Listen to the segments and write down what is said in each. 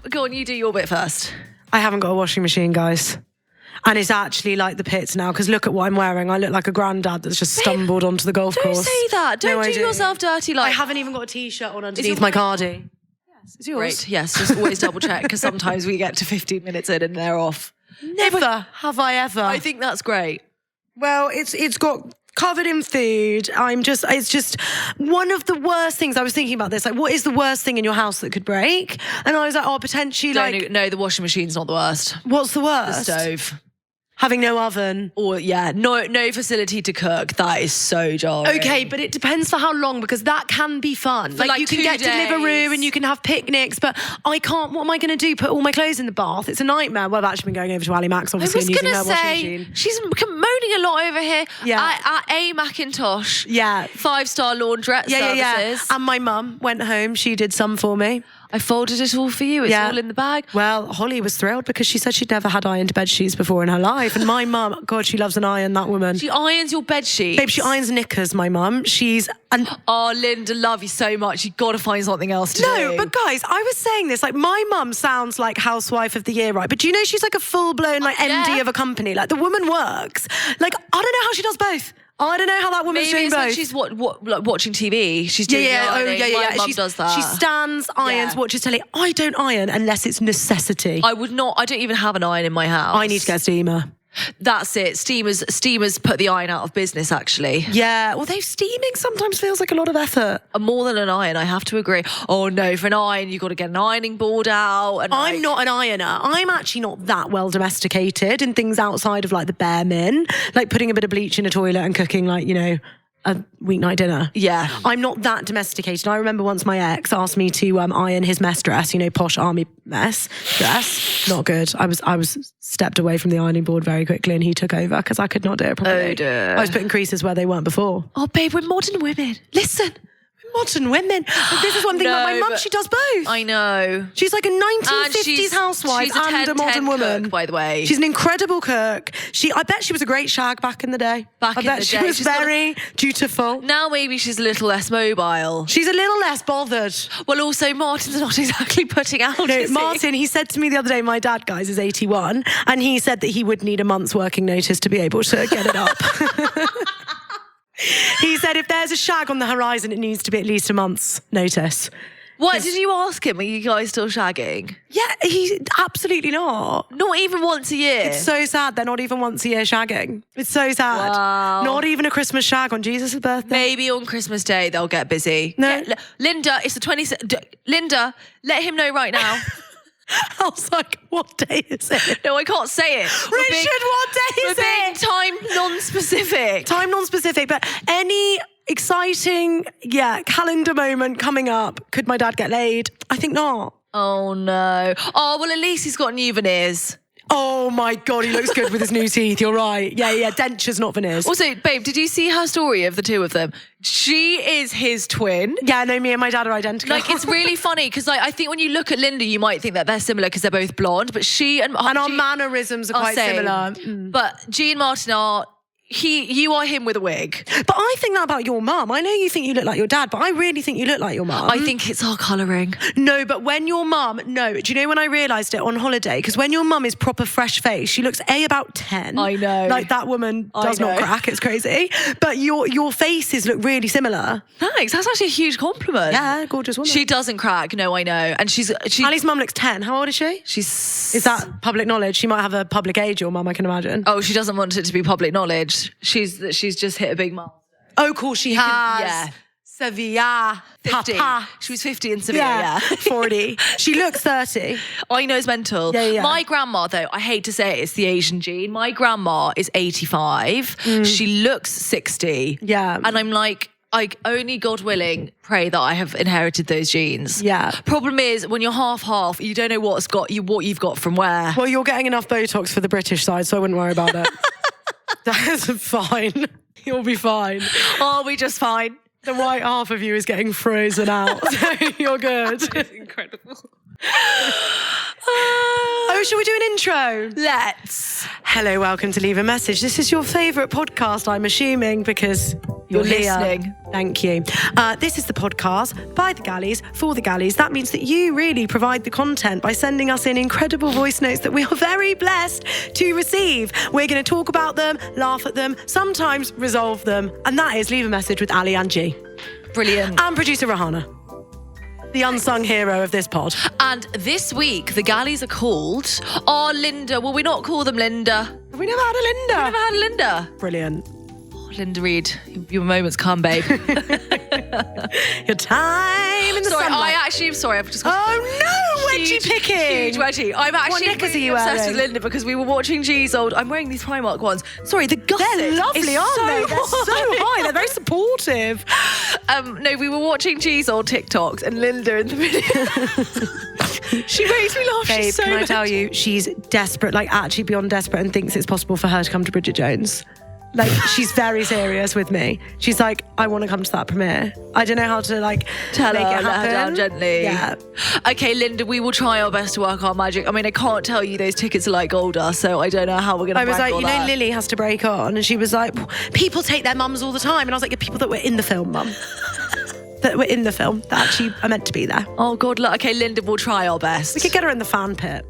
Go on, you do your bit first. I haven't got a washing machine, guys. And it's actually like the pits now, because look at what I'm wearing. I look like a granddad that's just stumbled onto the golf course. Don't say that. Don't do yourself dirty. Like I haven't even got a T-shirt on underneath my cardi. Yes, it's yours. Great. Yes, just always double check, because sometimes we get to 15 minutes in and they're off. Never have I ever. I think that's great. Well, it's got covered in food. It's just one of the worst things. I was thinking about this. Like, what is the worst thing in your house that could break? And I was like, potentially No, the washing machine's not the worst. What's the worst? The stove. Having no oven. Or, no facility to cook. That is so jarring. Okay, but it depends for how long, because that can be fun. For like you can 2 get days. Deliveroo and you can have picnics, but I can't. What am I going to do? Put all my clothes in the bath? It's a nightmare. Well, I've actually been going over to Ali Max, obviously, and using her washing machine. She's moaning a lot over here. Yeah. At A Macintosh. Yeah. 5-star laundrette services. Yeah. And my mum went home. She did some for me. I folded it all for you. It's all in the bag. Well, Holly was thrilled because she said she'd never had ironed bed sheets before in her life. And my mum, God, she loves an iron, that woman. She irons your bed sheets. Babe, she irons knickers, my mum. Oh, Linda, love you so much. You've got to find something else to do. No, but guys, I was saying this, like, my mum sounds like housewife of the year, right? But do you know she's like a full-blown, like, MD of a company? Like, the woman works. Like, I don't know how she does both. I don't know how that woman's doing both. Maybe it's like she's like watching TV. She's doing ironing. My mum does that. She stands, irons, watches telly. I don't iron unless it's necessity. I don't even have an iron in my house. I need to get a steamer. That's it. Steamers put the iron out of business, actually. Yeah, although steaming sometimes feels like a lot of effort. More than an iron, I have to agree. Oh no, for an iron, you've got to get an ironing board out. And I'm not an ironer. I'm actually not that well domesticated in things outside of like the bare min, like putting a bit of bleach in a toilet and cooking like, a weeknight dinner. Yeah. I'm not that domesticated. I remember once my ex asked me to iron his mess dress, posh army mess dress. Not good. I was stepped away from the ironing board very quickly and he took over because I could not do it properly. Oh dear. I was putting creases where they weren't before. Oh babe, we're modern women. Listen. Modern women. But this is one thing about my mum, she does both. I know. She's like a 1950s housewife and a modern woman. Cook, by the way. She's an incredible cook. I bet she was a great shag back in the day. I bet she was very dutiful. Now maybe she's a little less mobile. She's a little less bothered. Well, also Martin's not exactly putting out. No, Martin, he said to me the other day, my dad, guys, is 81, and he said that he would need a month's working notice to be able to get it up. He said if there's a shag on the horizon, it needs to be at least a month's notice. What, did you ask him? Are you guys still shagging? Yeah, he's absolutely not. Not even once a year? It's so sad they're not even once a year shagging. It's so sad. Wow. Not even a Christmas shag on Jesus' birthday. Maybe on Christmas Day they'll get busy. No. Yeah, Linda, it's the 26th. Linda, let him know right now. I was like, what day is it? No, I can't say it. Richard, what day is it? We're being time non-specific. Time non-specific, but any exciting, calendar moment coming up. Could my dad get laid? I think not. Oh, no. Oh, well, at least he's got new veneers. Oh my God, he looks good with his new teeth. You're right. Yeah. Dentures, not veneers. Also, babe, did you see her story of the two of them? She is his twin. Yeah, no, me and my dad are identical. Like, it's really funny because I think when you look at Linda, you might think that they're similar because they're both blonde, but she and our mannerisms are quite similar. But G and Martin are... You are him with a wig. But I think that about your mum. I know you think you look like your dad, but I really think you look like your mum. I think it's our colouring. No, but when your mum... No, do you know when I realised it on holiday? Because when your mum is proper fresh face, she looks about 10. I know. Like that woman does not crack. It's crazy. But your faces look really similar. Thanks. That's actually a huge compliment. Yeah, gorgeous woman. She doesn't crack. No, I know. And she's Ali's mum looks 10. How old is she? Is that public knowledge? She might have a public age, your mum, I can imagine. Oh, she doesn't want it to be public knowledge. She's just hit a big milestone. Oh, cool, she has. Yeah. Sevilla. 50. Papa. She was 50 in Sevilla, yeah. 40. She looks 30. I know, it's mental. Yeah. My grandma, though, I hate to say it, it's the Asian gene. My grandma is 85. She looks 60. Yeah. And I'm like, only God willing, pray that I have inherited those genes. Yeah. Problem is, when you're half, you don't know what you've got from where. Well, you're getting enough Botox for the British side, so I wouldn't worry about it. That's fine. You'll be fine. Are we just fine? The right half of you is getting frozen out. So you're good. It's incredible. Oh, shall we do an intro? Let's. Hello, welcome to Leave a Message. This is your favourite podcast, I'm assuming, because You're Leah. listening. Thank you. This is the podcast by the Gallies, for the Gallies. That means that you really provide the content by sending us in incredible voice notes that we are very blessed to receive. We're going to talk about them, laugh at them, sometimes resolve them. And that is Leave a Message with Ali and G. Brilliant. And producer Rahana, the unsung hero of this pod. And this week, the Gallies are called... Oh, Linda. Will we not call them Linda? Have we never had a Linda? Never had a Linda. Brilliant. Linda Reid, your moment's come, babe. Your time in the sunlight. I've just got... Oh no, wedgie picking. Huge wedgie. I'm actually knickers are really you obsessed wearing? with Linda because we were watching G's old... I'm wearing these Primark ones. Sorry, the gusset They're lovely, is aren't so they? They're so high. They're very supportive. No, we were watching G's old TikToks and Linda in the video. She makes me laugh. Babe, She's so can I much. tell you, she's desperate, like actually beyond desperate, and thinks it's possible for her to come to Bridget Jones. Like, she's very serious with me. She's like, I want to come to that premiere. I don't know how to, like, Tell make her, it let happen. her down gently. Yeah. Okay, Linda, we will try our best to work our magic. I mean, I can't tell you those tickets are like gold dust, so I don't know how we're going to I was like, wrangle you know, that. Lily has to break on. And she was like, people take their mums all the time. And I was like, yeah, people that were in the film, mum. That were in the film, that actually are meant to be there. Oh, God, look. Okay, Linda, we'll try our best. We could get her in the fan pit.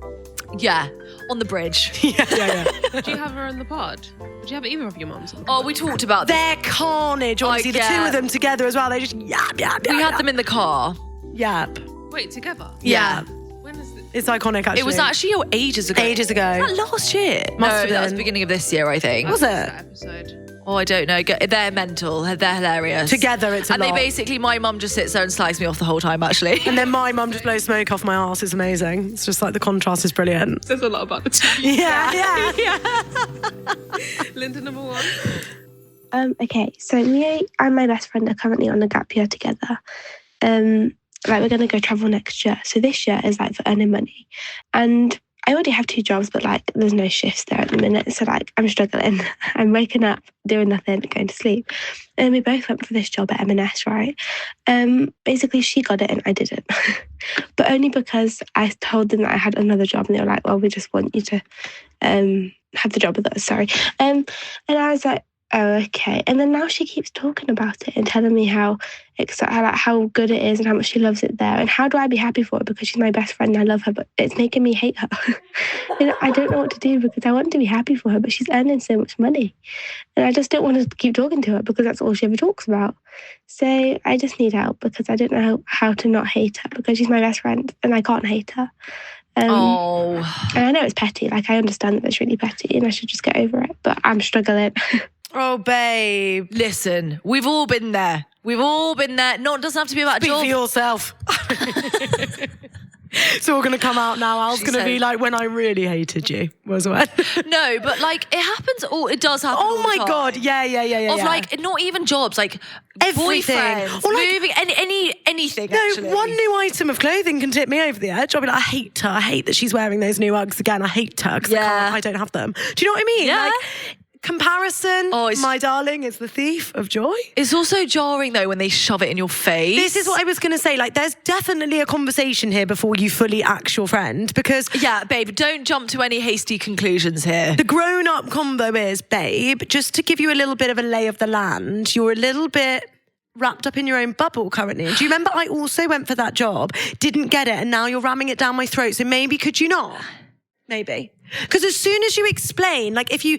Yeah, on the bridge. Yeah. Would you have her in the pod? Would you have either of your mums on the Oh, pod? we talked about this. They're carnage, honestly. The two yeah. of them together as well. They just yap. We had them in the car. Yap. Wait, together? Yeah. When is it? It's iconic, actually. It was actually ages ago. ages ago. Was that last year? Must have that was been. beginning of this year, I think. Was That it? episode. Oh, I don't know. They're mental. They're hilarious. Together, it's a And lot. they basically, my mum just sits there and slags me off the whole time, actually. And then my mum just blows smoke off my arse. It's amazing. It's just like the contrast is brilliant. Says a lot about the two. Yeah. Linda, number one. Okay, so me and my best friend are currently on a gap year together. Like, we're gonna go travel next year. So this year is like for earning money. And I already have 2 jobs, but like there's no shifts there at the minute. So like I'm struggling. I'm waking up, doing nothing, going to sleep. And we both went for this job at M&S, right? Basically she got it and I didn't. But only because I told them that I had another job and they were like, well, we just want you to have the job with us, sorry. And I was like, oh, okay. And then now she keeps talking about it and telling me how good it is and how much she loves it there. And how do I be happy for her? Because she's my best friend and I love her, but it's making me hate her. And I don't know what to do because I want to be happy for her, but she's earning so much money. And I just don't want to keep talking to her because that's all she ever talks about. So I just need help because I don't know how to not hate her because she's my best friend and I can't hate her. And I know it's petty. Like, I understand that it's really petty and I should just get over it, but I'm struggling. Oh, babe. Listen, we've all been there. We've all been there. No, it doesn't have to be about Speak job. for yourself. It's all going to come out now. Al's She going to be said- like, when I really hated you. Was when. No, but like it happens it does happen all Oh the my time. God. Yeah. Of like, not even jobs, like Everything. boyfriends, Or like- moving, anything No, actually. one new item of clothing can tip me over the edge. I'll be like, I hate her. I hate that she's wearing those new Uggs again. I hate her because Yeah. I don't have them. Do you know what I mean? Yeah. Like, comparison, Oh, it's- my darling, is the thief of joy. It's also jarring though when they shove it in your face. This is what I was going to say. Like, there's definitely a conversation here before you fully axe your friend because Yeah, babe, don't jump to any hasty conclusions here. the grown-up combo is, babe, just to give you a little bit of a lay of the land, you're a little bit wrapped up in your own bubble currently. Do you remember I also went for that job, didn't get it, and now you're ramming it down my throat. So maybe could you not? Maybe. Because as soon as you explain, like if she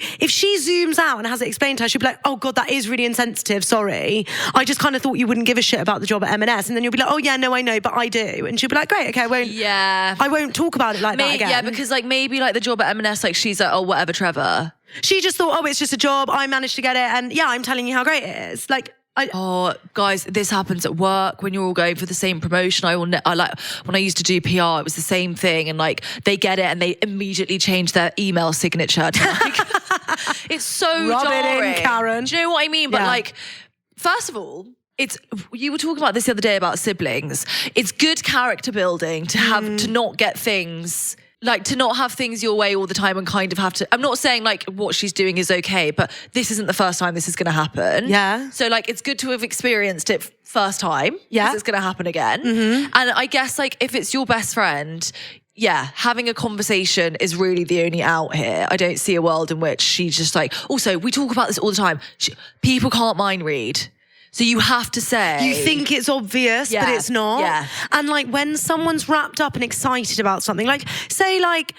zooms out and has it explained to her, she'll be like, oh God, that is really insensitive, sorry. I just kind of thought you wouldn't give a shit about the job at M&S. And then you'll be like, oh yeah, no, I know, but I do. And she'll be like, great, okay, I won't talk about it like that again. Yeah, because like maybe like the job at M&S, like she's like, oh, whatever, Trevor. She just thought, oh, it's just a job. I managed to get it. And yeah, I'm telling you how great it is. Like, Oh, guys, this happens at work when you're all going for the same promotion. I like when I used to do PR, it was the same thing, and like they get it and they immediately change their email signature. To, like, it's so Rub it in, jarring. Karen. Do you know what I mean? But Yeah. like, first of all, you were talking about this the other day about siblings. It's good character building to have to not get things. Like, to not have things your way all the time and kind of have to... I'm not saying, like, what she's doing is okay, but this isn't the first time this is going to happen. Yeah. So, like, it's good to have experienced it first time. Yeah. Because it's going to happen again. And I guess, like, if it's your best friend, having a conversation is really the only out here. I don't see a world in which she's just like, also, we talk about this all the time. People can't mind read. So you have to say. You think it's obvious, but it's not. Yeah. And like when someone's wrapped up and excited about something, like say like,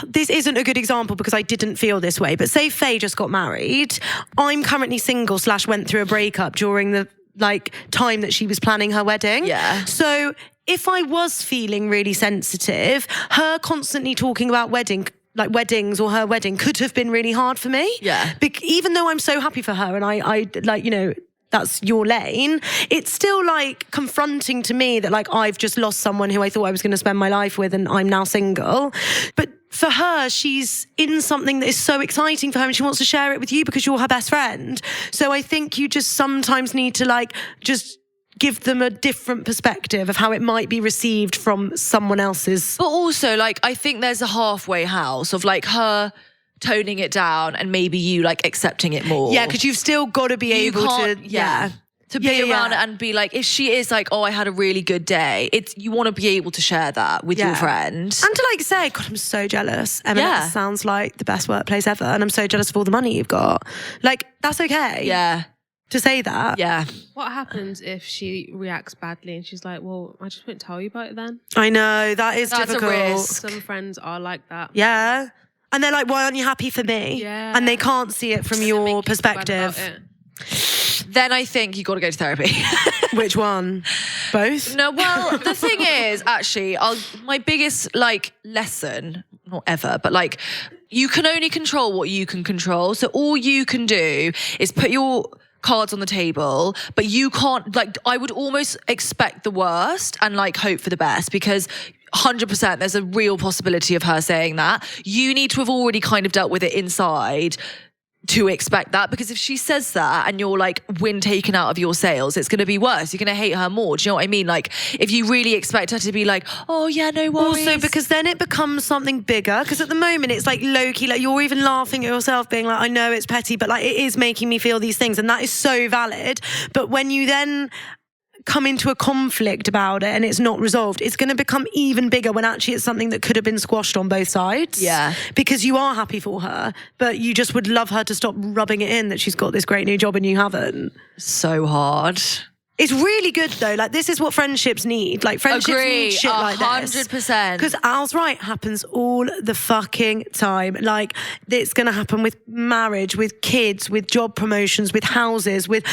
this isn't a good example because I didn't feel this way, but say Faye just got married. I'm currently single / went through a breakup during the like time that she was planning her wedding. Yeah. So if I was feeling really sensitive, her constantly talking about weddings or her wedding could have been really hard for me. Yeah. Even though I'm so happy for her and I like, you know, that's your lane, it's still like confronting to me that like I've just lost someone who I thought I was going to spend my life with and I'm now single. But for her, she's in something that is so exciting for her and she wants to share it with you because you're her best friend. So I think you just sometimes need to like just give them a different perspective of how it might be received from someone else's. But also, like, I think there's a halfway house of like her toning it down and maybe you like accepting it more. Yeah, because you've still got to be able to... To be around it and be like, if she is like, oh, I had a really good day, you want to be able to share that with your friend. And to like say, God, I'm so jealous. M&S sounds like the best workplace ever. And I'm so jealous of all the money you've got. Like, that's okay. Yeah. To say that. Yeah. What happens if she reacts badly and she's like, well, I just won't tell you about it then? I know, that's difficult. A risk. Some friends are like that. Yeah. And they're like, why aren't you happy for me? Yeah. And they can't see it from your perspective. Then I think you got to go to therapy. Which one? Both? No, well, the thing is, actually, my biggest like lesson, not ever, but like, you can only control what you can control. So all you can do is put your cards on the table, but you can't, like, I would almost expect the worst and like hope for the best, because 100% there's a real possibility of her saying that. You need to have already kind of dealt with it inside to expect that, because if she says that and you're like wind taken out of your sails, it's going to be worse. You're going to hate her more. Do you know what I mean? Like, if you really expect her to be like, oh yeah, no worries. Also, because then it becomes something bigger, because at the moment it's like low-key, like you're even laughing at yourself being like, I know it's petty, but like it is making me feel these things, and that is so valid. But when you then come into a conflict about it and it's not resolved, it's going to become even bigger when actually it's something that could have been squashed on both sides. Yeah. Because you are happy for her, but you just would love her to stop rubbing it in that she's got this great new job and you haven't. So hard. It's really good though. Like, this is what friendships need. Like, friendships need shit like this. 100%. Because Al's right, happens all the fucking time. Like, it's going to happen with marriage, with kids, with job promotions, with houses, with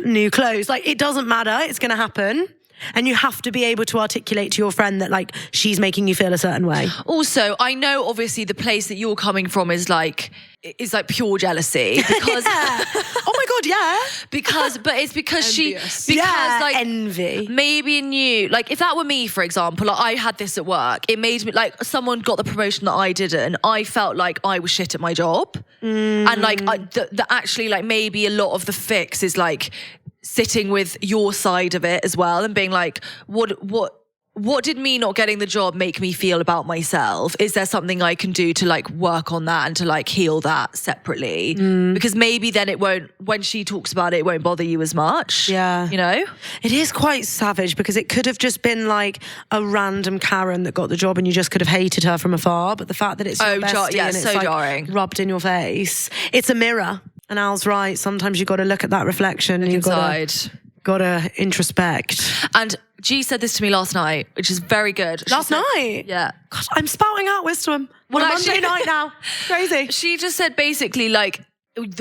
new clothes. Like, it doesn't matter. It's going to happen. And you have to be able to articulate to your friend that like she's making you feel a certain way. Also, I know obviously the place that you're coming from is like pure jealousy, because oh my God, yeah. But it's because Envious. like envy. Maybe in you, like if that were me, for example, like, I had this at work. It made me like, someone got the promotion that I didn't. I felt like I was shit at my job, and like actually like maybe a lot of the fix is like sitting with your side of it as well and being like, what did me not getting the job make me feel about myself? Is there something I can do to like work on that and to like heal that separately? Because maybe then it won't, when she talks about it, it won't bother you as much. Yeah. You know? It is quite savage, because it could have just been like a random Karen that got the job and you just could have hated her from afar. But the fact that it's your bestie and it's so like jarring. rubbed in your face, it's a mirror. And Al's right. Sometimes you got to look at that reflection and you've Inside. got to introspect. And G said this to me last night, which is very good. Last night? Yeah. God, I'm spouting out wisdom. Well, On a actually- Monday night now. Crazy. She just said basically like,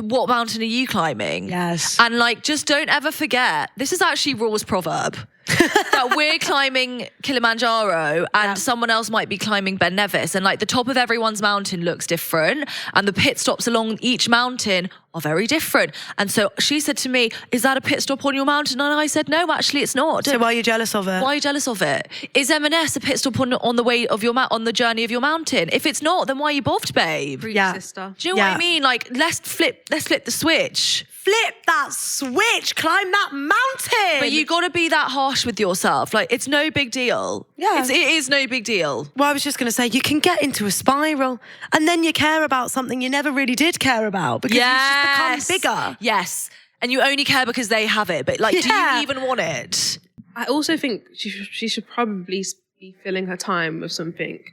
what mountain are you climbing? Yes. And like, just don't ever forget, this is actually Raw's proverb, that we're climbing Kilimanjaro and someone else might be climbing Ben Nevis, and like the top of everyone's mountain looks different and the pit stops along each mountain are very different. And so she said to me, is that a pit stop on your mountain? And I said, no, actually it's not. So why are you jealous of it? Why are you jealous of it? Is M&S a pit stop on the way of your on the journey of your mountain? If it's not, then why are you bothered, babe? Preach, Yeah. sister. Do you know what I mean? Like, let's flip the switch. Flip that switch. Climb that mountain. But you got to be that harsh with yourself. Like, it's no big deal. Yeah. It is no big deal. Well, I was just going to say, you can get into a spiral and then you care about something you never really did care about, because you just become bigger. Yes. And you only care because they have it. But like, do you even want it? I also think she should probably be filling her time with something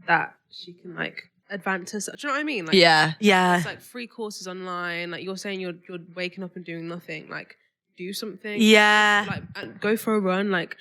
that she can like advance herself. Do you know what I mean? Like, Yeah. Yeah. it's like free courses online. Like you're saying, you're waking up and doing nothing. Like do something. Yeah. Like and go for a run. Like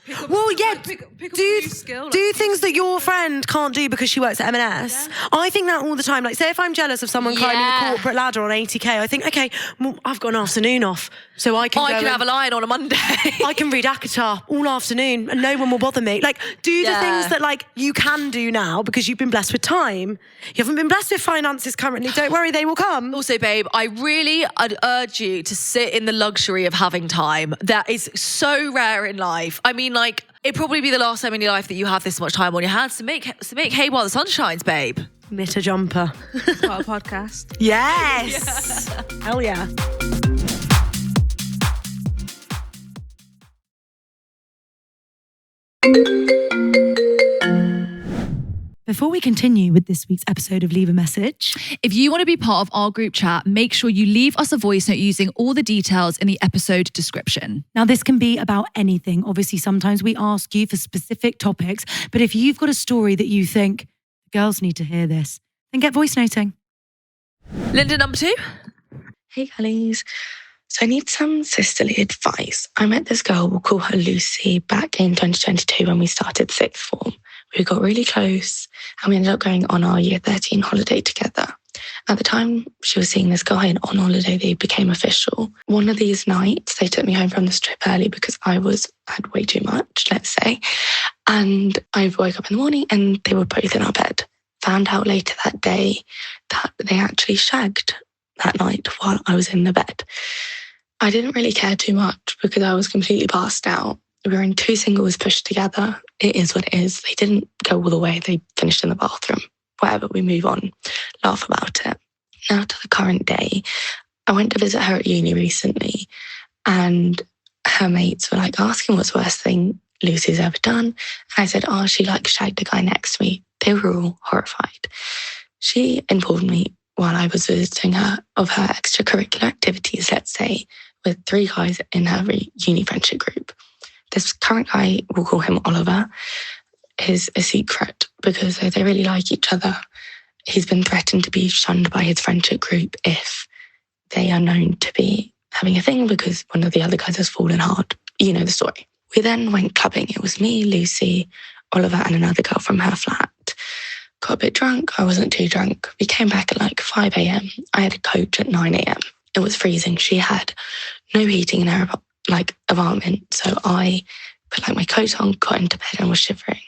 pick up. Well, yeah, Like, pick up a do new skill. do like, things that your friend can't do because she works at M&S. Yeah. I think that all the time. Like, say if I'm jealous of someone climbing Yeah. a corporate ladder on 80k, I think, okay, well, I've got an afternoon off, so I can I go can and- have a line on a Monday. I can read Akatar all afternoon and no one will bother me. Like, do the Yeah. things that like you can do now because you've been blessed with time. You haven't been blessed with finances currently. Don't worry, they will come. Also, babe, I'd urge you to sit in the luxury of having time. That is so rare in life. I mean, like, it'd probably be the last time in your life that you have this much time on your hands to make hay while the sun shines, babe. Knit a jumper. Got a podcast. Yes. Hell yeah. Before we continue with this week's episode of Leave a Message, If you want to be part of our group chat, make sure you leave us a voice note using all the details in the episode description. now this can be about anything. Obviously, sometimes we ask you for specific topics, but if you've got a story that you think girls need to hear this, then get voice noting. Linda, number 2. Hey, Gallies. So I need some sisterly advice. I met this girl, we'll call her Lucy, back in 2022 when we started sixth form. We got really close and we ended up going on our year 13 holiday together. At the time she was seeing this guy and on holiday they became official. One of these nights they took me home from this trip early because I had way too much, let's say. And I woke up in the morning and they were both in our bed. Found out later that day that they actually shagged that night while I was in the bed. I didn't really care too much because I was completely passed out. We were in 2 singles pushed together. It is what it is. They didn't go all the way. They finished in the bathroom. Whatever, we move on, laugh about it. Now to the current day. I went to visit her at uni recently and her mates were like asking what's the worst thing Lucy's ever done. And I said, oh, she like shagged the guy next to me. They were all horrified. She informed me while I was visiting her of her extracurricular activities, let's say, with 3 guys in her uni friendship group. This current guy, we'll call him Oliver, is a secret because they really like each other. He's been threatened to be shunned by his friendship group if they are known to be having a thing because one of the other guys has fallen hard. You know the story. We then went clubbing. It was me, Lucy, Oliver, and another girl from her flat. Got a bit drunk. I wasn't too drunk. We came back at like 5 a.m. I had a coach at 9 a.m. It was freezing. She had no heating in her apartment. So I put like my coat on, got into bed and was shivering.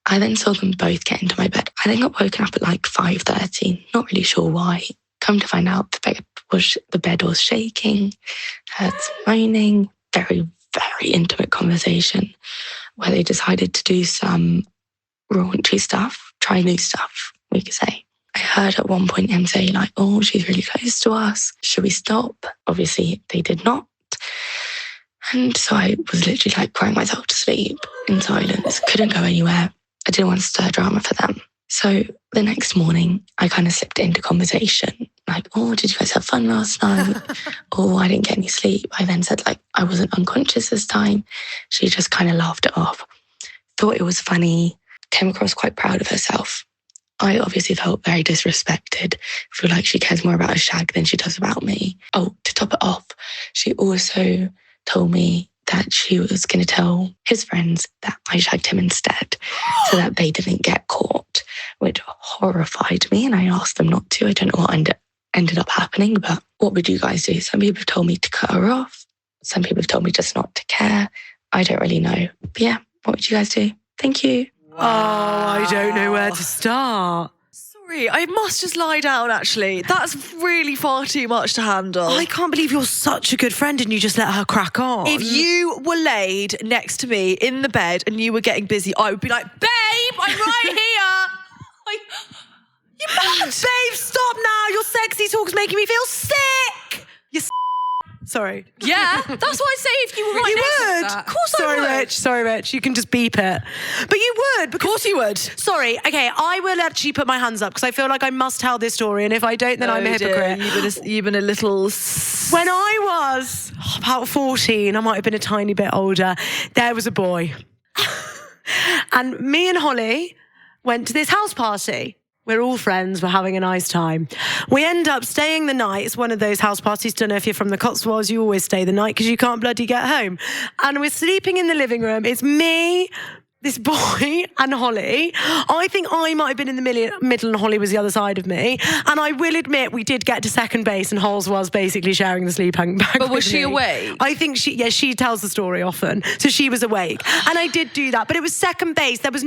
I then saw them both get into my bed. I then got woken up at like 5:30. Not really sure why. Come to find out the bed was shaking, heard some moaning, very, very intimate conversation where they decided to do some raunchy stuff, try new stuff, we could say. I heard at one point him say like, oh, she's really close to us. Should we stop? Obviously they did not. And so I was literally like crying myself to sleep in silence. Couldn't go anywhere. I didn't want to stir drama for them. So the next morning I kind of slipped into conversation. Like, oh, did you guys have fun last night? Oh, I didn't get any sleep. I then said like, I wasn't unconscious this time. She just kind of laughed it off. Thought it was funny. Came across quite proud of herself. I obviously felt very disrespected. Feel like she cares more about a shag than she does about me. Oh, to top it off, she also told me that she was going to tell his friends that I shagged him instead so that they didn't get caught, which horrified me. And I asked them not to. I don't know what ended up happening, but what would you guys do? Some people have told me to cut her off. Some people have told me just not to care. I don't really know. But yeah, what would you guys do? Thank you. Oh, I don't know where to start. Sorry, I must just lie down, actually. That's really far too much to handle. I can't believe you're such a good friend and you just let her crack on. If you were laid next to me in the bed and you were getting busy, I would be like, babe, I'm right here. You mad? Babe, stop now. Your sexy talk's making me feel sick. You're sorry. Yeah, that's what I say if you were right You next would. to that. Of course Sorry, I would. Rich. Sorry, Rich. You can just beep it. But you would. Of course you would. Sorry. Okay, I will actually put my hands up because I feel like I must tell this story. And if I don't, then I'm a hypocrite. You've been a little... When I was about 14, I might have been a tiny bit older, there was a boy. And me and Holly went to this house party. We're all friends. We're having a nice time. We end up staying the night. It's one of those house parties. Don't know if you're from the Cotswolds. You always stay the night because you can't bloody get home. And we're sleeping in the living room. It's me, this boy, and Holly. I think I might have been in the middle and Holly was the other side of me. And I will admit we did get to second base and Holes was basically sharing the sleeping bag. But was she me. awake? I think she tells the story often. So she was awake. And I did do that. But it was second base. There was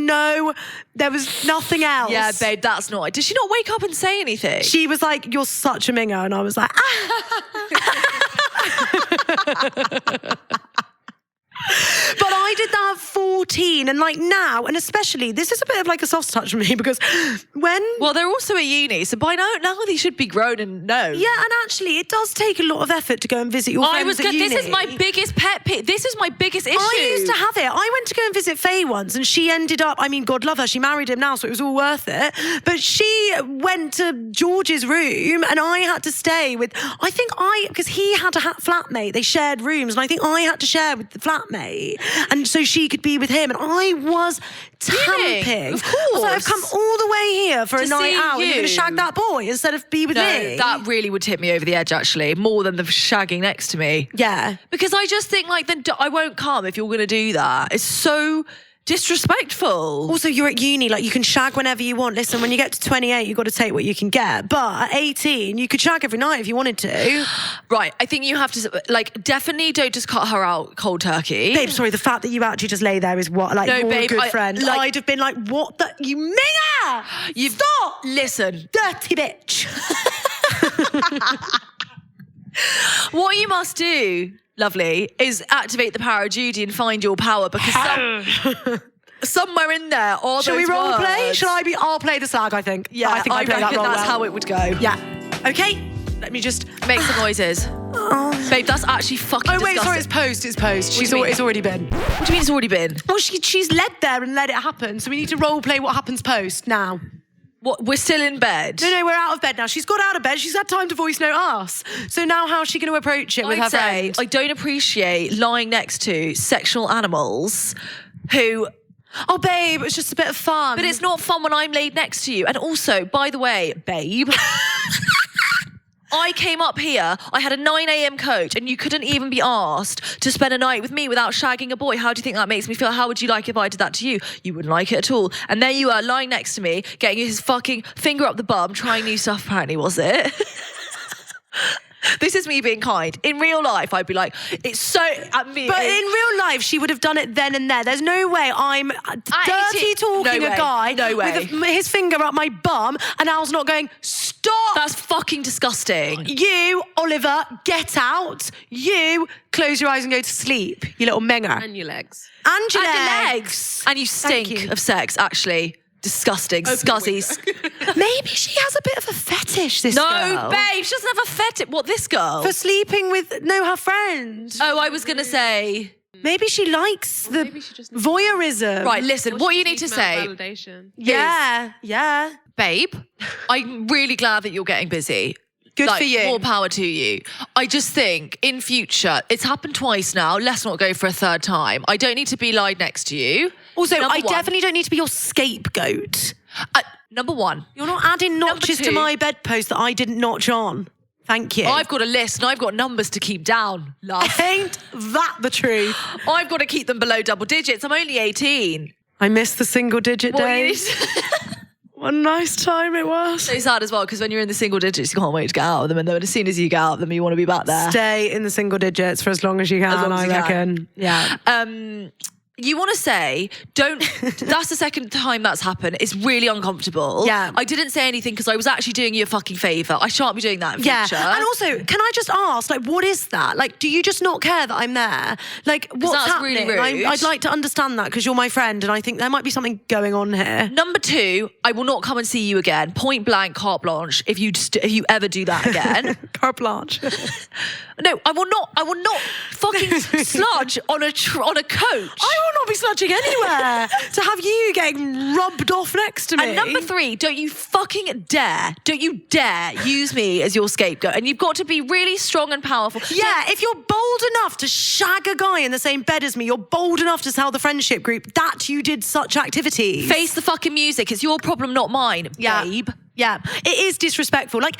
nothing else. Yeah, babe, that's not. Did she not wake up and say anything? She was like, "You're such a minger," and I was like, But I did that at 14, and like now, and especially, this is a bit of like a soft touch for me because well, they're also at uni, so by now they should be grown and know. Yeah, and actually, it does take a lot of effort to go and visit your friends at uni. This is my biggest pet peeve. This is my biggest issue. I used to have it. I went to go and visit Faye once, and she ended up, I mean, God love her, she married him now, so it was all worth it. But she went to George's room, and I had to stay with, because he had a flatmate, they shared rooms, and I think I had to share with the flatmate. And so she could be with him, and I was tamping. Of course. I was like, I've come all the way here for a night out, and you're going to you. shag that boy instead of be with me. That really would tip me over the edge, actually, more than the shagging next to me. Yeah. Because I just think, like, then I won't come if you're going to do that. It's so disrespectful. Also, you're at uni, like you can shag whenever you want. Listen, when you get to 28, you've got to take what you can get. But at 18, you could shag every night if you wanted to. Right, I think you have to, like, definitely don't just cut her out cold turkey. Babe, sorry, the fact that you actually just lay there is what, like, No, you're babe, a good friend. like- I'd have been like, what the, you minger! Stop! Listen. Dirty bitch. What you must do, lovely, is activate the power of Judy and find your power, because somewhere in there are Shall those we role words. play? I'll play the slag, I think. Yeah, I think I play that reckon role that's well. how it would go. Yeah. Okay, let me just... Make some noises. Babe, that's actually fucking disgusting. sorry, it's post. It's post. do you mean? It's already been. What do you mean it's already been? Well, she's led there and let it happen, so we need to role play what happens post now. What, we're still in bed? No, we're out of bed now. She's got out of bed. She's had time to voice note us. So now how's she going to approach it with her friend? I don't appreciate lying next to sexual animals who... Oh, babe, it's just a bit of fun. But it's not fun when I'm laid next to you. And also, by the way, babe... I came up here, I had a 9 a.m. coach, and you couldn't even be asked to spend a night with me without shagging a boy. How do you think that makes me feel? How would you like if I did that to you? You wouldn't like it at all. And there you are, lying next to me, getting his fucking finger up the bum, trying new stuff, apparently, was it? This is me being kind. In real life, I'd be like, it's so... But in real life, she would have done it then and there. There's no way I'm dirty talking a guy with his finger up my bum, and Al's not going, stop! That's fucking disgusting. You, Oliver, get out. You, close your eyes and go to sleep, you little menger. And your legs. And your And legs. And you stink of sex, actually. Disgusting. Scuzzies. Maybe she has a bit of a fetish, this No, girl. babe, she doesn't have a fetish. What, this girl? For sleeping with, her friend. Oh, I was going to say... Maybe she likes the maybe she just- voyeurism. Right, listen, what you need to say... Validation. Yeah. Babe, I'm really glad that you're getting busy. Good for you. More power to you. I just think in future, it's happened twice now. Let's not go for a third time. I don't need to be lied next to you. Also, Number I one. definitely don't need to be your scapegoat. Number one. You're not adding notches two. to my bedpost that I didn't notch on. Thank you. I've got a list and I've got numbers to keep down, love. Ain't that the truth? I've got to keep them below double digits. I'm only 18. I miss the single digit What you need days. to- What a nice time it was. So sad as well, because when you're in the single digits, you can't wait to get out of them. And then as soon as you get out of them, you want to be back there. Stay in the single digits for as long as you can, long as I you reckon. can. Yeah. You want to say, that's the second time that's happened. It's really uncomfortable. Yeah. I didn't say anything because I was actually doing you a fucking favour. I shan't be doing that in Yeah. future. And also, can I just ask, like, what is that? Like, do you just not care that I'm there? Like, what's that's happening? really rude. I'd like to understand that because you're my friend and I think there might be something going on here. Number two, I will not come and see you again. Point blank, carte blanche. If you ever do that again. Carte blanche. No, I will not fucking sludge on a coach. I will not be sludging anywhere to have you getting rubbed off next to me. And number 3, don't you dare use me as your scapegoat. And you've got to be really strong and powerful. Yeah, if you're bold enough to shag a guy in the same bed as me, you're bold enough to tell the friendship group that you did such activities. Face the fucking music. It's your problem, not mine, babe. Yeah, it is disrespectful. Like,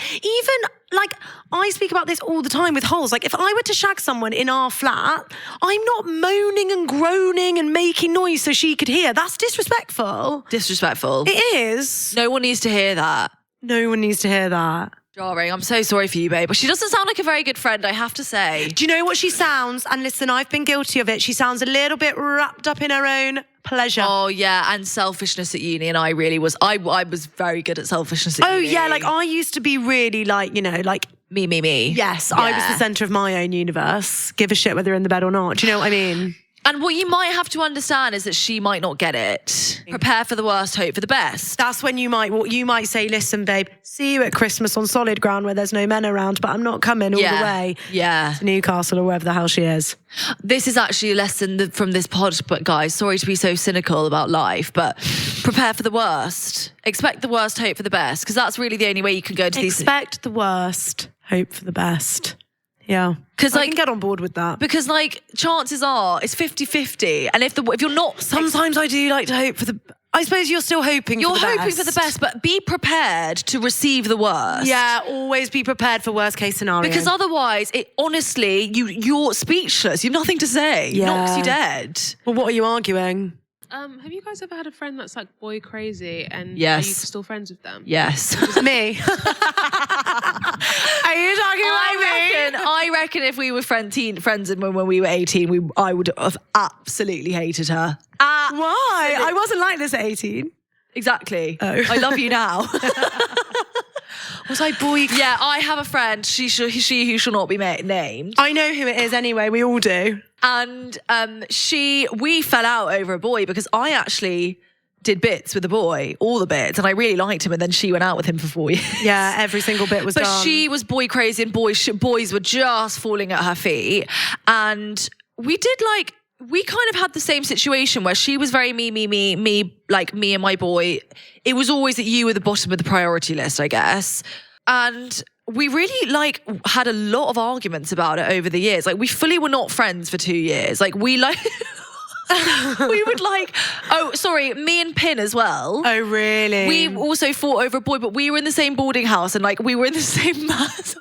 I speak about this all the time with holes. Like, if I were to shag someone in our flat, I'm not moaning and groaning and making noise so she could hear. That's disrespectful. Disrespectful. It is. No one needs to hear that. No one needs to hear that. Jarring. I'm so sorry for you, babe. But she doesn't sound like a very good friend, I have to say. Do you know what she sounds? And listen, I've been guilty of it. She sounds a little bit wrapped up in her own pleasure. Oh, yeah. And selfishness at uni. And I really was. I was very good at selfishness at uni. Oh, yeah. Like, I used to be really like, you know, like... Me. Yes, I was the centre of my own universe. Give a shit whether you're in the bed or not. Do you know what I mean? And what you might have to understand is that she might not get it. Prepare for the worst, hope for the best. That's when you might say, listen, babe, see you at Christmas on solid ground where there's no men around, but I'm not coming all the way to Newcastle or wherever the hell she is. This is actually a lesson from this pod, but guys, sorry to be so cynical about life, but prepare for the worst. Expect the worst, hope for the best, because that's really the only way you can go to these... Expect the worst, hope for the best. Yeah. Because I can get on board with that. Because like chances are it's 50-50. And if you're not... Sometimes I do like to hope for the... I suppose you're still hoping for the best. You're hoping for the best, but be prepared to receive the worst. Yeah, always be prepared for worst case scenario. Because otherwise, you're speechless. You have nothing to say. Yeah. Knocks you dead. Well, what are you arguing? Have you guys ever had a friend that's like boy crazy and Yes. are you still friends with them? Yes. Me. Are you talking about me? I reckon if we were friends and when we were 18, I would have absolutely hated her. Why? I wasn't like this at 18. Exactly. Oh. I love you now. Was I boy? Yeah, I have a friend. She who shall not be named. I know who it is anyway. We all do. And we fell out over a boy because I actually did bits with the boy, all the bits, and I really liked him. And then she went out with him for 4 years. Yeah, every single bit was But done. she was boy crazy, and boys were just falling at her feet. And we kind of had the same situation where she was very me, like me and my boy. It was always that you were the bottom of the priority list, I guess. And we really had a lot of arguments about it over the years. Like we fully were not friends for 2 years. Like we would me and Pin as well. Oh, really? We also fought over a boy, but we were in the same boarding house and we were in the same mass.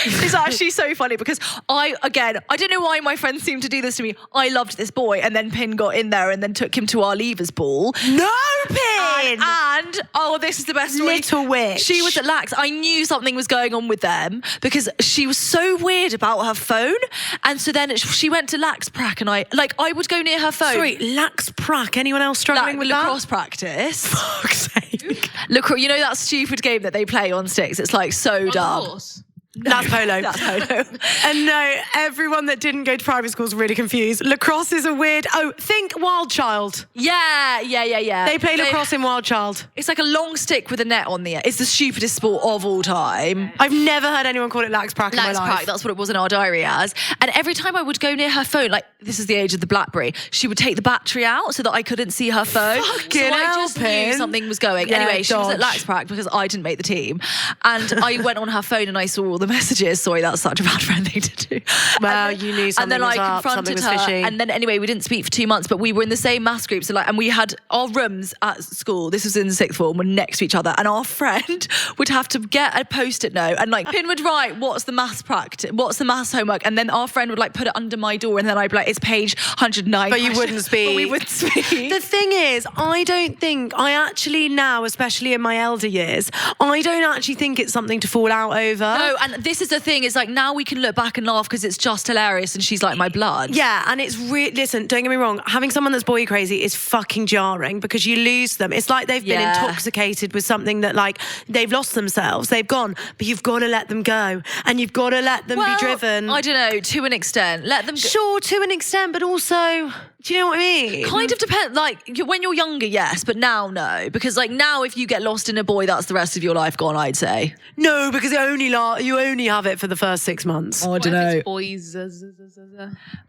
It's actually so funny because I don't know why my friends seem to do this to me. I loved this boy and then Pin got in there and then took him to our leavers ball. No, Pin! And this is the best story. Little witch. She was at Lax. I knew something was going on with them because she was so weird about her phone. And so then she went to Lax Prac and I would go near her phone. Sorry, Lax Prac. Anyone else struggling with lacrosse that? practice. Fuck's sake. Lacrosse, you know that stupid game that they play on sticks? It's so dumb. Course. That's polo. That's polo. And no, everyone that didn't go to private school is really confused. Lacrosse is a weird... Oh, think Wild Child. Yeah. They play lacrosse in Wild Child. It's like a long stick with a net on the end. It's the stupidest sport of all time. I've never heard anyone call it Lax Prac in my Lax life. Prac, that's what it was in our diary as. And every time I would go near her phone, this is the age of the BlackBerry, she would take the battery out so that I couldn't see her phone. Fucking so I just hell, knew Pin. something was going. Yeah, Anyway, she was at dodge. Lax Prac because I didn't make the team. And I went on her phone and I saw all the messages. Sorry, that's such a bad friend thing to do. Well, you knew something and then was I up, confronted something was her. fishy. And then anyway, we didn't speak for 2 months, but we were in the same maths group. So and we had our rooms at school. This was in sixth form. Were next to each other, and our friend would have to get a post-it note and Pin would write, "What's the maths practice? What's the maths homework?" And then our friend would put it under my door, and then I'd be like, "It's page 109." But you wouldn't speak. But we would speak. The thing is, I don't think, I actually now, especially in my elder years, I don't actually think it's something to fall out over. No, and this is the thing, it's now we can look back and laugh because it's just hilarious and she's like my blood. Yeah, and it's listen, don't get me wrong, having someone that's boy crazy is fucking jarring because you lose them. It's like they've been intoxicated with something that they've lost themselves, they've gone, but you've got to let them go and you've got to let them be driven. I don't know, to an extent. Let them go. Sure, to an extent, but also... Do you know what I mean? Kind of depends. Like when you're younger, yes, but now no, because like now if you get lost in a boy, that's the rest of your life gone. I'd say. No, because you only have it for the first 6 months. Oh, I What don't if know. it's boys?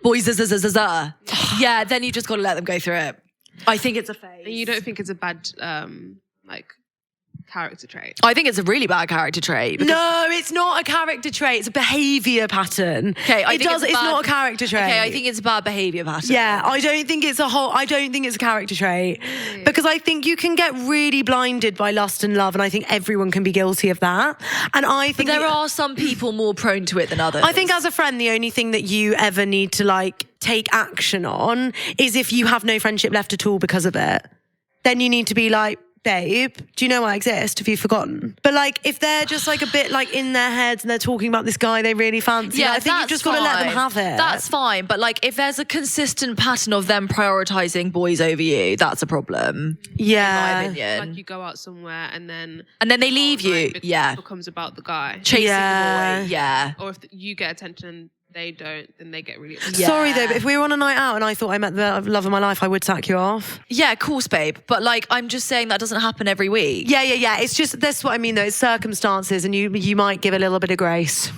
Boys, yeah. Then you just got to let them go through it. I think it's a phase. And you don't think it's a bad like character trait? I think it's a really bad character trait. because- No, it's not a character trait. It's a behaviour pattern. Okay, I think it's not a character trait. Okay, I think it's a bad behaviour pattern. Yeah, I don't think it's a character trait. Because I think you can get really blinded by lust and love, and I think everyone can be guilty of that. And I But think there are some people more prone to it than others. I think as a friend, the only thing that you ever need to like take action on is if you have no friendship left at all because of it. Then you need to be like, babe, do you know I exist? Have you forgotten? But like, if they're just like a bit like in their heads and they're talking about this guy they really fancy, yeah, I think you've just got to let them have it. That's fine. But like, if there's a consistent pattern of them prioritizing boys over you, that's a problem. yeah. In my opinion. Like you go out somewhere and then they leave whole you. night Yeah. becomes about the guy. Chasing Yeah. the boy. Yeah. Or if you get attention and they don't, then they get really upset. Yeah. Sorry though, but if we were on a night out and I thought I met the love of my life, I would sack you off. Yeah, of course, babe. But like, I'm just saying that doesn't happen every week. Yeah. It's just, that's what I mean though. It's circumstances, and you might give a little bit of grace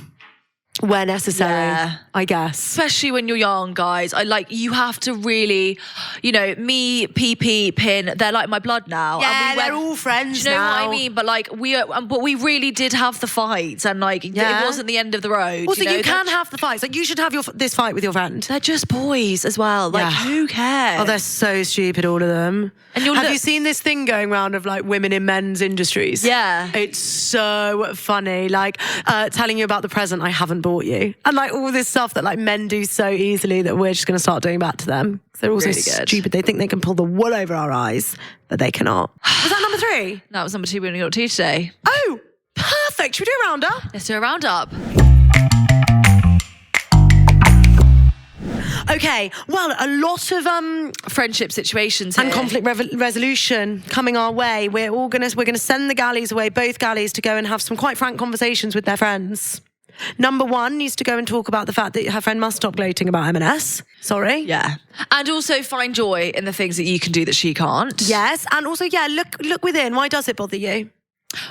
where necessary, Yeah. I guess. Especially when you're young, guys. You have to really, me, PP, Pin, they're like my blood now. Yeah, and we they're all friends do you know now. what I mean? But like, but we really did have the fights, and like, Yeah. it wasn't the end of the road. Also, you They're can have the fights. Like, you should have this fight with your friend. They're just boys as well. Like, Yeah. who cares? Oh, they're so stupid, all of them. And you'll have look- you seen this thing going around of like women in men's industries? Yeah. It's so funny. Like telling you about the present I haven't bought you. And like all this stuff that like men do so easily that we're just going to start doing back to them. 'Cause they're also Really good. stupid. They think they can pull the wool over our eyes, but they cannot. Was that number 3? That was number 2 we only got 2 today. Oh, perfect. Should we do a roundup? Let's do a roundup. Okay. Well, a lot of Friendship situations and here. conflict resolution coming our way. We're gonna send the Gallies away, both Gallies, to go and have some quite frank conversations with their friends. Number 1 needs to go and talk about the fact that her friend must stop gloating about M&S. Sorry. Yeah. And also find joy in the things that you can do that she can't. Yes, and also look within. Why does it bother you?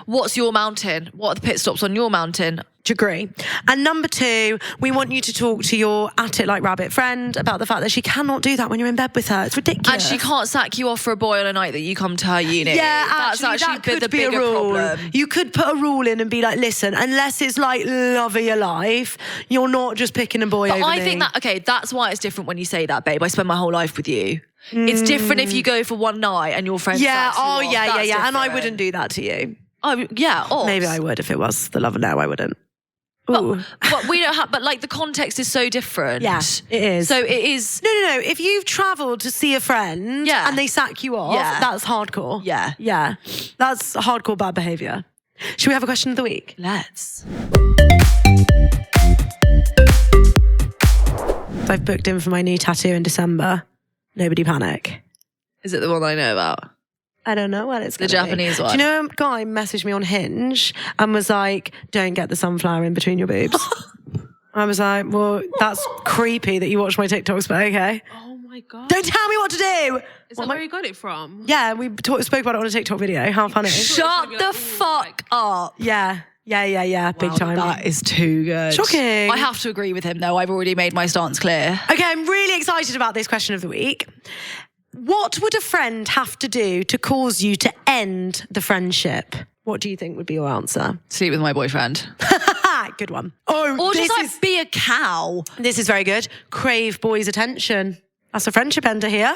What's your mountain? What are the pit stops on your mountain? Do you agree? And number 2, we want you to talk to your at it like rabbit friend about the fact that she cannot do that when you're in bed with her. It's ridiculous. And she can't sack you off for a boy on a night that you come to her uni. Yeah, That's actually that could the be a bigger rule. problem. You could put a rule in and be like, listen, unless it's like love of your life, you're not just picking a boy But over I me. think that's why it's different when you say that, babe. I spend my whole life with you. It's different if you go for one night and your friend Yeah, sacks you off. yeah. That's And I different. wouldn't do that to you. Oh, yeah, Maybe I would if it was the love. No, I wouldn't. Ooh. But we don't have. But like the context is so different. Yeah, it is. So it is. No. If you've travelled to see a friend Yeah. and they sack you off, Yeah. that's hardcore. Yeah. Yeah. That's hardcore bad behaviour. Should we have a question of the week? Let's. I've booked in for my new tattoo in December. Nobody panic. Is it the one I know about? I don't know what it's The gonna be. Japanese one. Do you know a guy messaged me on Hinge and was like, don't get the sunflower in between your boobs? I was like, well, that's creepy that you watch my TikToks, but okay. Oh my God. Don't tell me what to do. Is that where you got it from? Yeah, we spoke about it on a TikTok video. How funny. Shut Be like, the ooh, fuck like- up. Yeah. Big time. That is too good. Shocking. I have to agree with him though. I've already made my stance clear. Okay, I'm really excited about this question of the week. What would a friend have to do to cause you to end the friendship? What do you think would be your answer? Sleep with my boyfriend. Good one. Oh, Or this just is be a cow. this is very good. Crave boys' attention. That's a friendship ender here.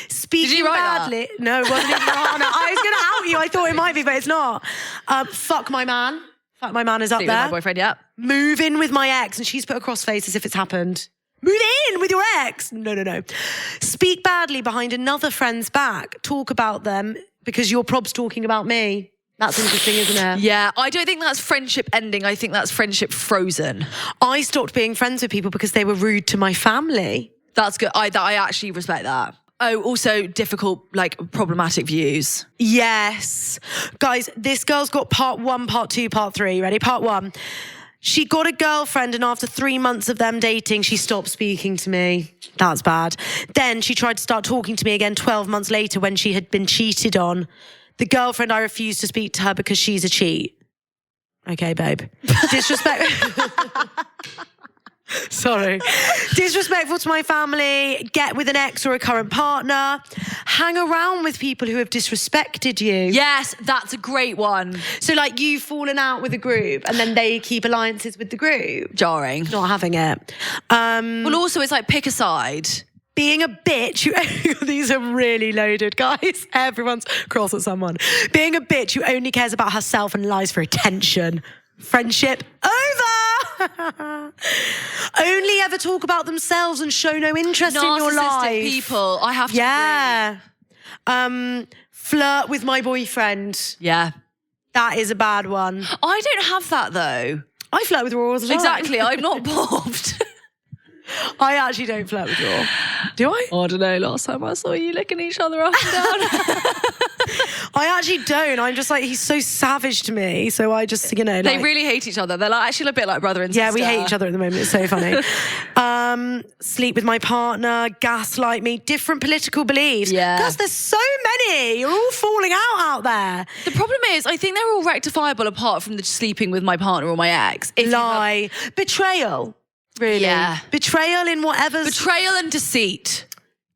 Speaking write that? badly. No, it wasn't even Hannah. I was going to out you. I thought it might be, but it's not. Fuck my man. Fuck my man is up Sleep with there. my boyfriend, yeah. Move in with my ex. And she's put a crossface as if it's happened. Move in with your ex. No. Speak badly behind another friend's back. Talk about them because your prob's talking about me. That's interesting, isn't it? Yeah, I don't think that's friendship ending. I think that's friendship frozen. I stopped being friends with people because they were rude to my family. That's good. I actually respect that. Oh, also difficult, like problematic views. Yes. Guys, this girl's got part 1, part 2, part 3. Ready? Part 1. She got a girlfriend and after 3 months of them dating, she stopped speaking to me. That's bad. Then she tried to start talking to me again 12 months later when she had been cheated on. The girlfriend, I refused to speak to her because she's a cheat. Okay, babe. Disrespect. Sorry. Disrespectful to my family. Get with an ex or a current partner. Hang around with people who have disrespected you. Yes, that's a great one. So like you've fallen out with a group and then they keep alliances with the group. Jarring. Not having it. Well, also, it's like pick a side. Being a bitch, these are really loaded, guys. Everyone's cross at someone. Being a bitch who only cares about herself and lies for attention. Friendship over. Only ever talk about themselves and show no interest in your Narcissistic life. people. I have to agree. Flirt with my boyfriend. Yeah. That is a bad one. I don't have that though. I flirt with Raw all the time. Exactly. I'm not bobbed. I actually don't flirt with Raw. Do I? I don't know. Last time I saw you licking each other up and down. I actually don't. I'm just like, he's so savage to me. So I just, you know. They really hate each other. They're like actually a bit like brother and sister. Yeah, we hate each other at the moment. It's so funny. Sleep with my partner, gaslight me, different political beliefs. Yeah. Because there's so many. You're all falling out there. The problem is, I think they're all rectifiable apart from the sleeping with my partner or my ex. If Lie. Betrayal. Really? Yeah. Betrayal in whatever's... Betrayal and deceit.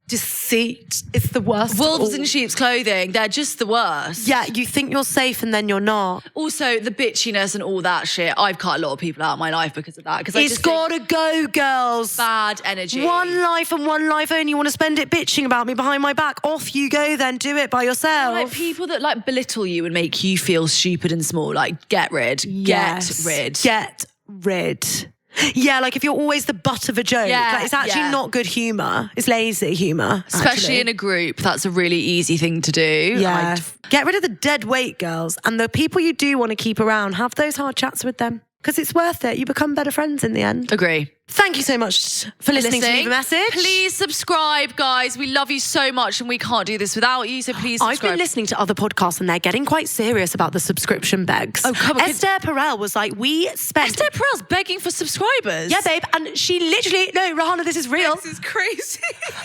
Deceit. It's the worst. Wolves in sheep's clothing. They're just the worst. Yeah, you think you're safe and then you're not. Also, the bitchiness and all that shit. I've cut a lot of people out of my life because of that. Because It's gotta go, girls. Bad energy. One life and one life only. You want to spend it bitching about me behind my back? Off you go then. Do it by yourself. Like people that like belittle you and make you feel stupid and small. Like get rid. Yes. Get rid. Get rid. Yeah, like if you're always the butt of a joke, Yeah, like it's actually yeah. not good humour. It's lazy humour. Especially in a group, that's a really easy thing to do. Yeah. Get rid of the dead weight, girls. And the people you do want to keep around, have those hard chats with them. Because it's worth it. You become better friends in the end. Agree. Thank you so much for listening to Leave a Message. Please subscribe, guys. We love you so much and we can't do this without you, so please subscribe. I've been listening to other podcasts and they're getting quite serious about the subscription begs. Oh, come on. Esther Perel was like, we spent... Esther Perel's begging for subscribers. Yeah, babe. And she literally... No, Rahana, this is real. This is crazy.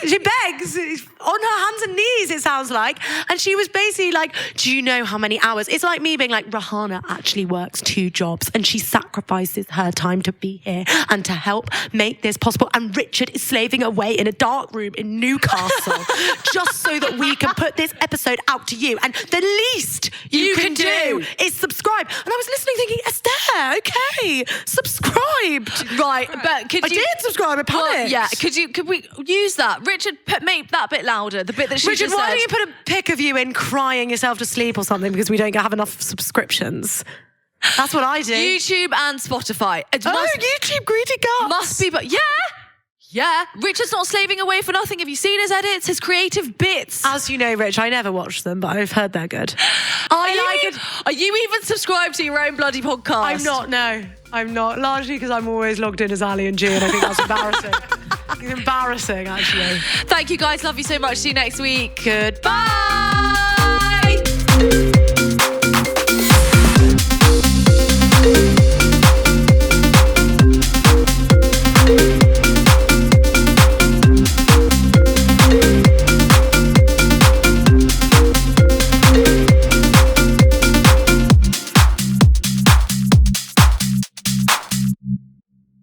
She begs on her hands and knees, it sounds like. And she was basically like, do you know how many hours? It's like me being like, Rahana actually works 2 jobs and she sacrifices her time to be here and to help make this possible. And Richard is slaving away in a dark room in Newcastle just so that we can put this episode out to you. And the least you can do is subscribe. And I was listening thinking, Esther, okay, subscribed. Right, but could you... I did subscribe, I panicked. Yeah, could we use that? Richard, make that bit louder, the bit that she Richard, just why said. don't you put a pic of you in crying yourself to sleep or something because we don't have enough subscriptions? That's what I do. YouTube and Spotify. YouTube, greedy girls. Must be, but yeah. Richard's not slaving away for nothing. Have you seen his edits, his creative bits? As you know, Rich, I never watch them, but I've heard they're good. Are you even subscribed to your own bloody podcast? I'm not, no. I'm not. Largely because I'm always logged in as Ali and G, and I think that's embarrassing. It's embarrassing, actually. Thank you, guys. Love you so much. See you next week. Goodbye. Bye.